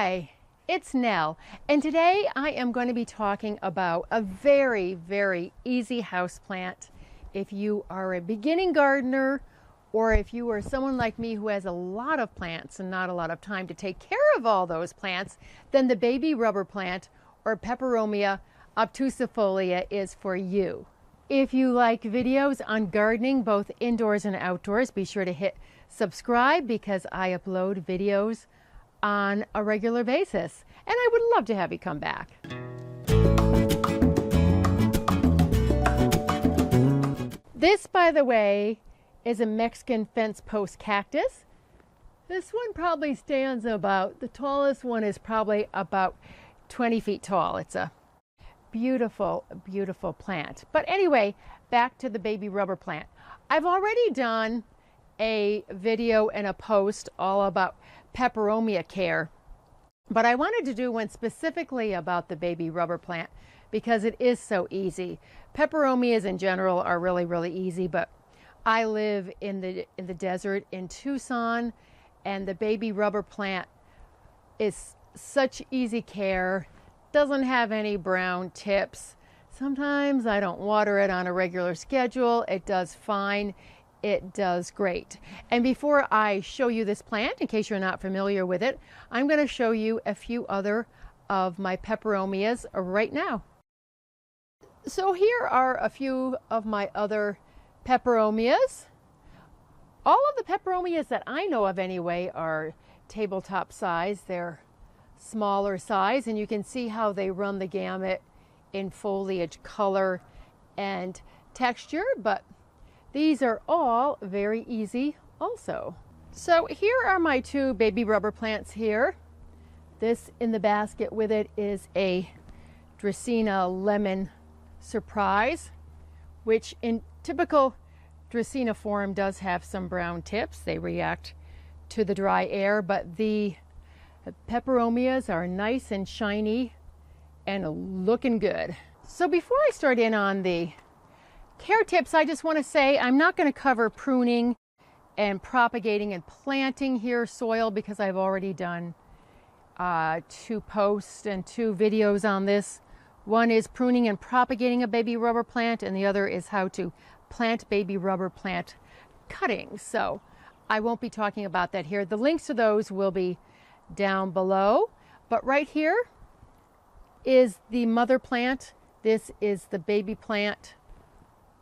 Hi, it's Nell, and today I am going to be talking about a very, very easy houseplant. If you are a beginning gardener, or if you are someone like me who has a lot of plants and not a lot of time to take care of all those plants, then the baby rubber plant, or Peperomia obtusifolia, is for you. If you like videos on gardening, both indoors and outdoors, be sure to hit subscribe because I upload videos on a regular basis, and I would love to have you come back. This, by the way, is a Mexican fence post cactus. This one probably stands about, the tallest one is probably about 20 feet tall. It's a beautiful, beautiful plant. But anyway, back to the baby rubber plant. I've already done a video and a post all about peperomia care, but I wanted to do one specifically about the baby rubber plant because it is so easy. Peperomias in general are really, really easy, but I live in the desert in Tucson, and the baby rubber plant is such easy care, doesn't have any brown tips. Sometimes I don't water it on a regular schedule. It does fine. It does great. And before I show you this plant, in case you're not familiar with it, I'm going to show you a few other of my peperomias right now. So here are a few of my other peperomias. All of the peperomias that I know of anyway are tabletop size. They're smaller size, and you can see how they run the gamut in foliage, color, and texture, but these are all very easy also. So here are my two baby rubber plants here. This in the basket with it is a Dracaena lemon surprise, which in typical Dracaena form does have some brown tips. They react to the dry air, but the peperomias are nice and shiny and looking good. So before I start in on the care tips, I just want to say I'm not going to cover pruning and propagating and planting here soil because I've already done 2 posts and 2 videos on this. One is pruning and propagating a baby rubber plant, and the other is how to plant baby rubber plant cuttings. So I won't be talking about that here. The links to those will be down below. But right here is the mother plant. This is the baby plant.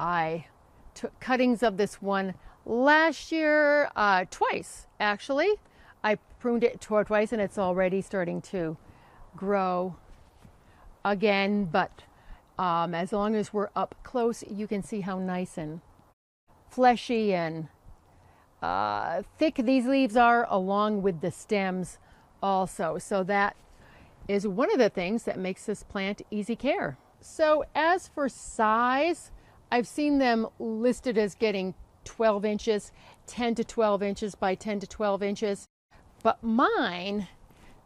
I took cuttings of this one last year, twice actually. I pruned it twice, and it's already starting to grow again, but as long as we're up close, you can see how nice and fleshy and thick these leaves are, along with the stems also. So that is one of the things that makes this plant easy care. So as for size, I've seen them listed as getting 12 inches, 10 to 12 inches by 10 to 12 inches. But mine,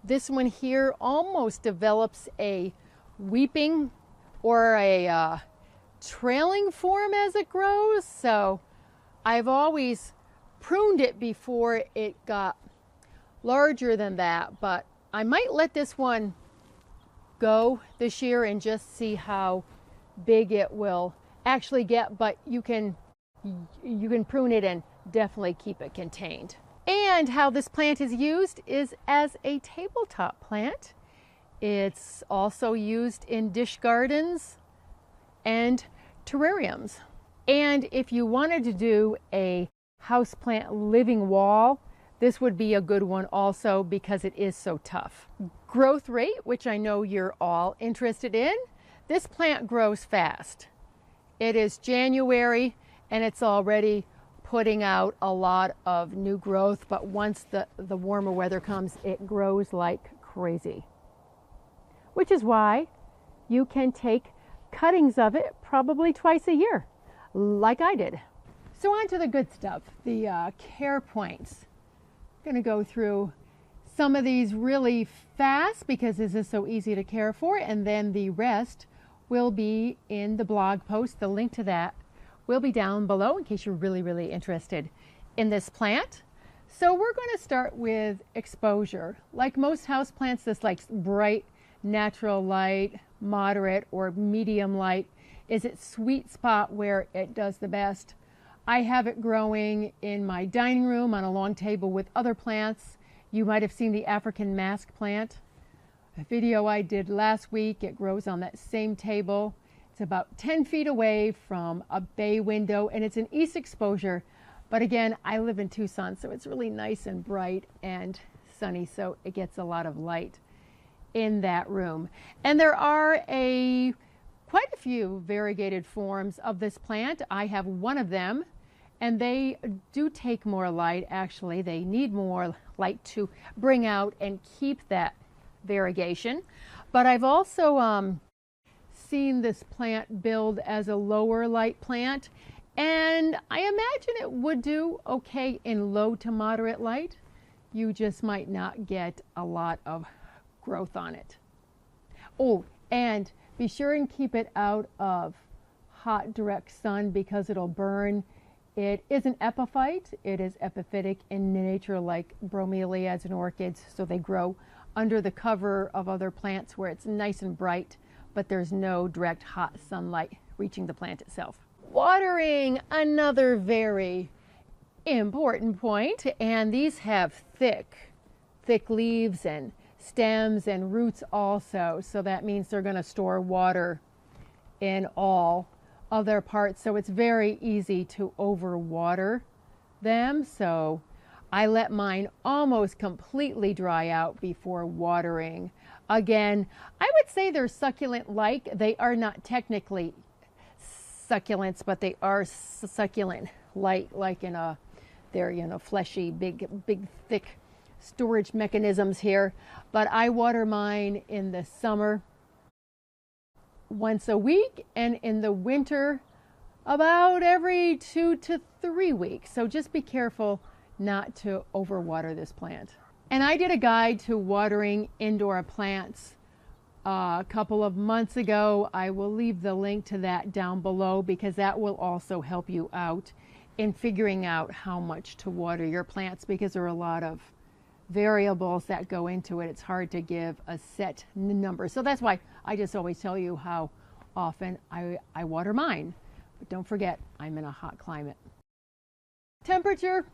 this one here, almost develops a weeping or a trailing form as it grows. So I've always pruned it before it got larger than that. But I might let this one go this year and just see how big it will actually get, but you can prune it and definitely keep it contained. And how this plant is used is as a tabletop plant. It's also used in dish gardens and terrariums. And if you wanted to do a houseplant living wall, this would be a good one also because it is so tough. Growth rate, which I know you're all interested in, this plant grows fast. It is January and it's already putting out a lot of new growth, but once the warmer weather comes, it grows like crazy. Which is why you can take cuttings of it probably twice a year, like I did. So on to the good stuff, the care points. I'm going to go through some of these really fast because this is so easy to care for, and then the rest will be in the blog post. The link to that will be down below in case you're really, really interested in this plant. So we're going to start with exposure. Like most houseplants, this likes bright natural light, moderate or medium light is its sweet spot where it does the best. I have it growing in my dining room on a long table with other plants. You might have seen the African mask plant, a video I did last week. It grows on that same table. It's about 10 feet away from a bay window and it's an east exposure. But again, I live in Tucson, so it's really nice and bright and sunny, so it gets a lot of light in that room. And there are quite a few variegated forms of this plant. I have one of them, and they do take more light. Actually, they need more light to bring out and keep that variegation. But I've also seen this plant build as a lower light plant, and I imagine it would do okay in low to moderate light. You just might not get a lot of growth on it. Oh, and be sure and keep it out of hot direct sun because it'll burn. It is an epiphyte. It is epiphytic in nature, like bromeliads and orchids, so they grow under the cover of other plants where it's nice and bright, but there's no direct hot sunlight reaching the plant itself. Watering, another very important point, and these have thick leaves and stems and roots also, so that means they're going to store water in all of their parts, so it's very easy to overwater them. So I let mine almost completely dry out before watering. Again, I would say they're succulent-like. They are not technically succulents, but they are succulent-like, like in a, they're fleshy, big, thick storage mechanisms here. But I water mine in the summer once a week, and in the winter about every 2 to 3 weeks. So just be careful not to overwater this plant. And I did a guide to watering indoor plants a couple of months ago. I will leave the link to that down below because that will also help you out in figuring out how much to water your plants, because there are a lot of variables that go into it. It's hard to give a set number. So that's why I just always tell you how often I water mine. But don't forget, I'm in a hot climate. Temperature,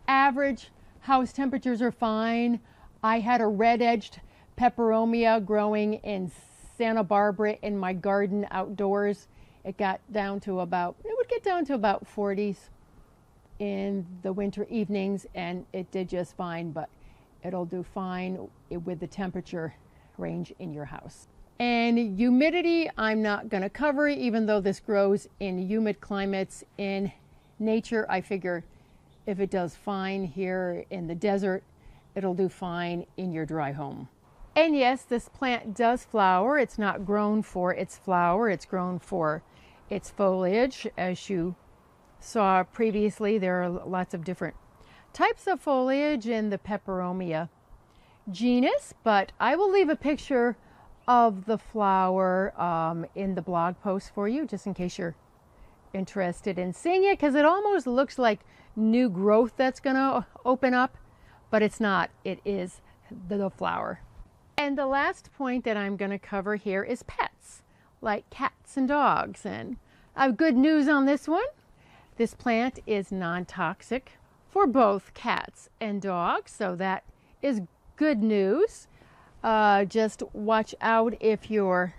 average. House temperatures are fine. I had a red-edged peperomia growing in Santa Barbara in my garden outdoors. It got down to about, it would get down to about 40s in the winter evenings, and it did just fine, but it'll do fine with the temperature range in your house. And humidity, I'm not going to cover, even though this grows in humid climates. In nature, I figure if it does fine here in the desert, it'll do fine in your dry home. And yes, this plant does flower. It's not grown for its flower, it's grown for its foliage. As you saw previously, there are lots of different types of foliage in the Peperomia genus, but I will leave a picture of the flower in the blog post for you, just in case you're interested in seeing it, because it almost looks like new growth that's going to open up, but it's not. It is the flower. And the last point that I'm going to cover here is pets, like cats and dogs. And I have good news on this one. This plant is non-toxic for both cats and dogs, so that is good news. Just watch out if your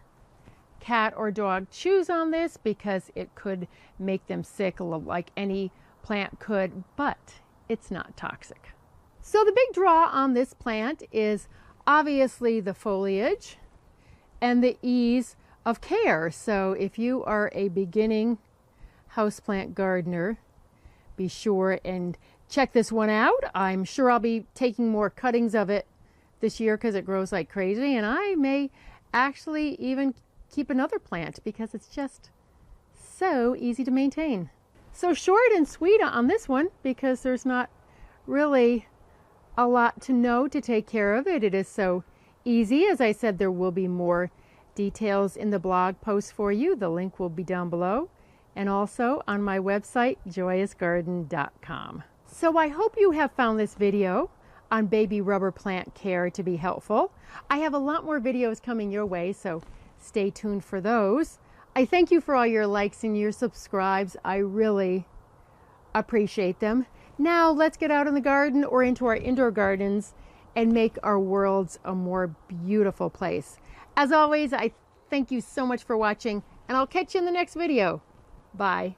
cat or dog chews on this, because it could make them sick like any plant could, but it's not toxic. So the big draw on this plant is obviously the foliage and the ease of care. So if you are a beginning houseplant gardener, be sure and check this one out. I'm sure I'll be taking more cuttings of it this year because it grows like crazy, and I may actually even keep another plant because it's just so easy to maintain. So short and sweet on this one, because there's not really a lot to know to take care of it. It is so easy. As I said, there will be more details in the blog post for you. The link will be down below, and also on my website, JoyUsGarden.com. So I hope you have found this video on baby rubber plant care to be helpful. I have a lot more videos coming your way, so stay tuned for those. I thank you for all your likes and your subscribes. I really appreciate them. Now let's get out in the garden or into our indoor gardens and make our worlds a more beautiful place. As always, I thank you so much for watching, and I'll catch you in the next video. Bye.